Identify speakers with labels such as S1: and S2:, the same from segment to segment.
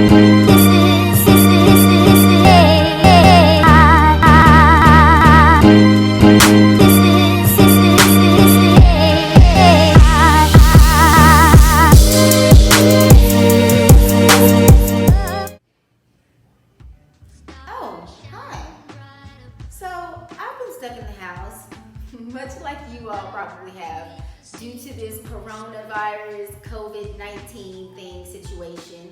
S1: Oh, hi. So, I've been stuck in the house, much like you all probably have, due to this coronavirus COVID-19 thing situation.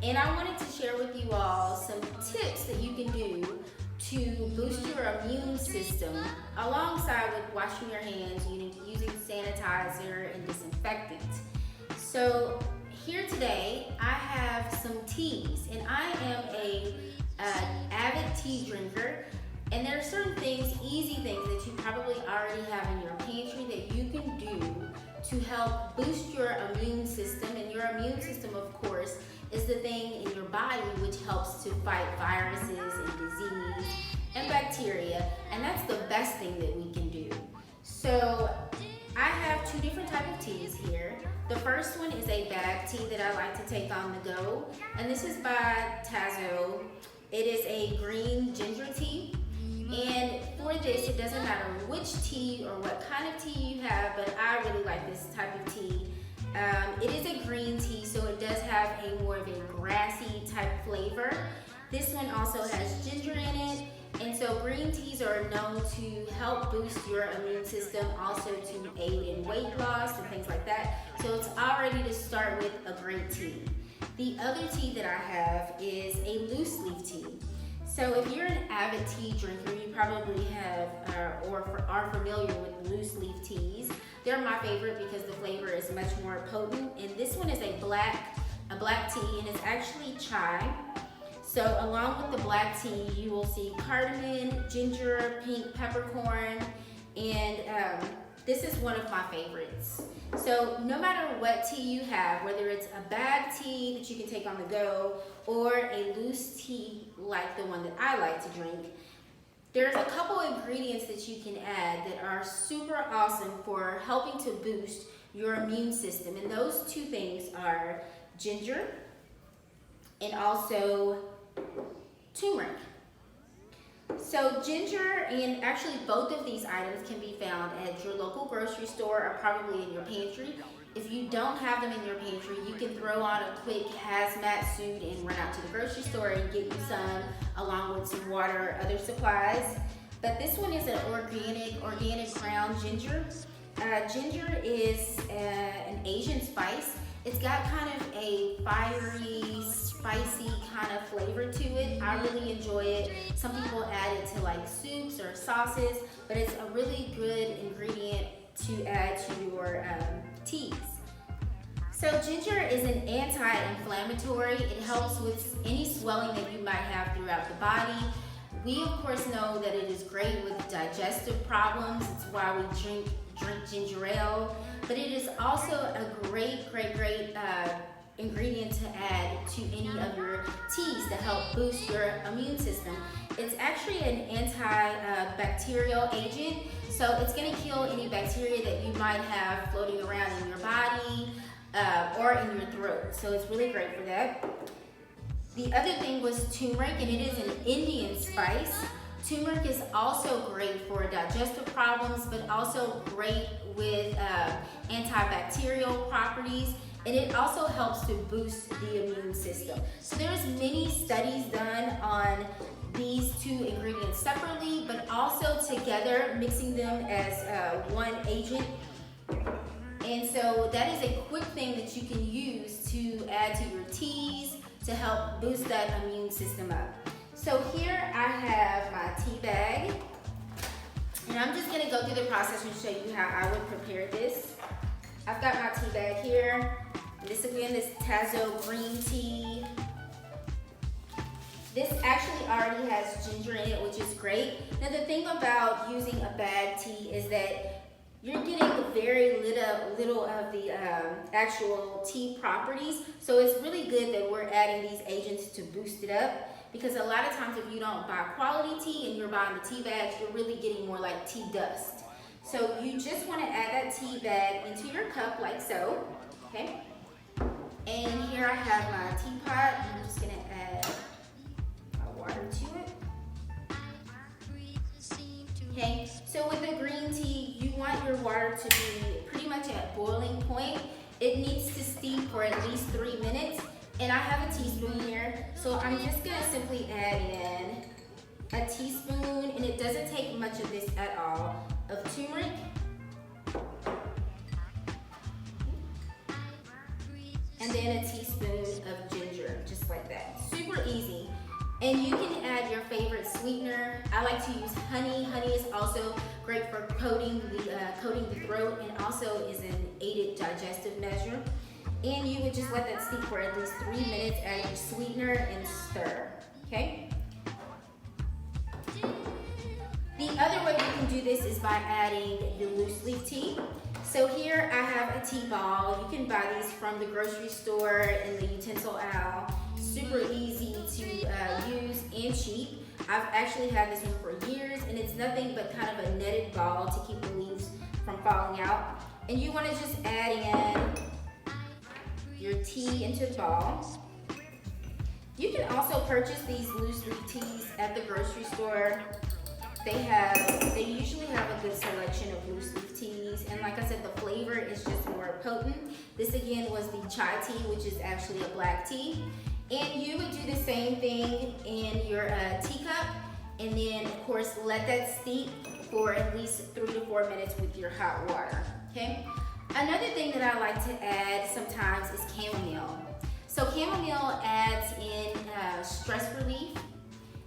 S1: And I wanted to share with you all some tips that you can do to boost your immune system alongside with washing your hands, using sanitizer and disinfectant. So, here today, I have some teas, and I am an avid tea drinker. And there are certain things, easy things that you probably already have in your pantry that you can do to help boost your immune system. And your immune system, of course, is the thing in your body which helps to fight viruses and disease and bacteria. And that's the best thing that we can do. So I have two different types of teas here. The first one is a bag tea that I like to take on the go. And this is by Tazo. It is a green ginger tea. And for this, it doesn't matter which tea or what kind of tea you have, but I really like this type of tea. It is a green tea, so it does have a more of a grassy type flavor. This one also has ginger in it, and so green teas are known to help boost your immune system, also to aid in weight loss and things like that. So it's already to start with a great tea. The other tea that I have is a loose leaf tea. So if you're an avid tea drinker, you probably have or are familiar with loose leaf teas. They're my favorite because the flavor is much more potent. And this one is a black tea, and it's actually chai. So along with the black tea, you will see cardamom, ginger, pink peppercorn, and this is one of my favorites. So no matter what tea you have, whether it's a bag tea that you can take on the go or a loose tea like the one that I like to drink, there's a couple ingredients that you can add that are super awesome for helping to boost your immune system. And those two things are ginger and also turmeric. So ginger, and actually both of these items can be found at your local grocery store or probably in your pantry. If you don't have them in your pantry, you can throw on a quick hazmat suit and run out to the grocery store and get you some, along with some water or other supplies. But this one is an organic ground ginger. Ginger is an Asian spice. It's got kind of a fiery, spicy kind of flavor to it. I really enjoy it. Some people add it to like soups or sauces, but it's a really good ingredient to add to your teas. So ginger is an anti-inflammatory. It helps with any swelling that you might have throughout the body. We of course know that it is great with digestive problems. It's why we drink ginger ale, but it is also a great ingredient to add to any of your teas to help boost your immune system. It's actually an antibacterial agent, so it's going to kill any bacteria that you might have floating around in your body or in your throat. So it's really great for that. The other thing was turmeric, and it is an Indian spice. Turmeric is also great for digestive problems, but also great with antibacterial properties, and it also helps to boost the immune system. So there's many studies done on these two ingredients separately, but also together, mixing them as one agent. And so that is a quick thing that you can use to add to your teas to help boost that immune system up. So here I have my tea bag, and I'm just gonna go through the process and show you how I would prepare this. I've got my tea bag here. This again is Tazo green tea. This actually already has ginger in it, which is great. Now the thing about using a bag tea is that you're getting very little of the actual tea properties. So it's really good that we're adding these agents to boost it up, because a lot of times if you don't buy quality tea and you're buying the tea bags, you're really getting more like tea dust. So you just want to add that tea bag into your cup like so, okay? And here I have my teapot. I'm just gonna It needs to steep for at least 3 minutes. And I have a teaspoon here, so I'm just gonna simply add in a teaspoon, and it doesn't take much of this at all, of turmeric. And then a teaspoon of ginger, just like that. Super easy. And you can add your favorite sweetener. I like to use honey. Honey is also great for coating the throat, and also is an aided digestive measure. And you would just let that steep for at least 3 minutes, add your sweetener and stir, okay? The other way you can do this is by adding the loose leaf tea. So here I have a tea ball. You can buy these from the grocery store in the utensil aisle. Super easy to use and cheap. I've actually had this one for years, and it's nothing but kind of a netted ball to keep the leaves from falling out. And you want to just add in your tea into the ball. You can also purchase these loose leaf teas at the grocery store. They usually have a good selection of loose leaf teas, and like I said, the flavor is just more potent. This again was the chai tea, which is actually a black tea. And you would do the same thing in your teacup, and then of course let that steep for at least 3 to 4 minutes with your hot water, okay? Another thing that I like to add sometimes is chamomile. So chamomile adds in stress relief.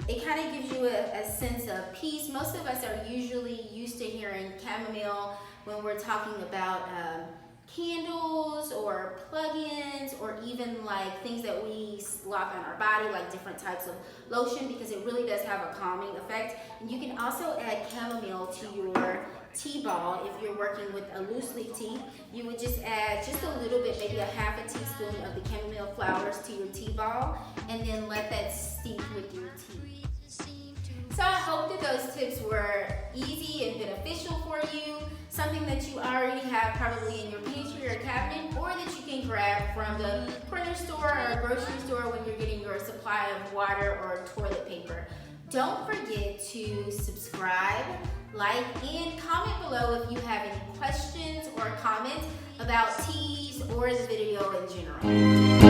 S1: It kind of gives you a sense of peace. Most of us are usually used to hearing chamomile when we're talking about candles or plug-ins, or even like things that we slap on our body, like different types of lotion, because it really does have a calming effect. And you can also add chamomile to your tea ball. If you're working with a loose leaf tea, you would just add just a little bit, maybe a half a teaspoon of the chamomile flowers to your tea ball, and then let that steep with your tea. So I hope that those tips were easy and beneficial for you, something that you already have probably in your pantry or cabinet, or that you can grab from the corner store or grocery store when you're getting your supply of water or toilet paper. Don't forget to subscribe, like, and comment below if you have any questions or comments about teas or the video in general.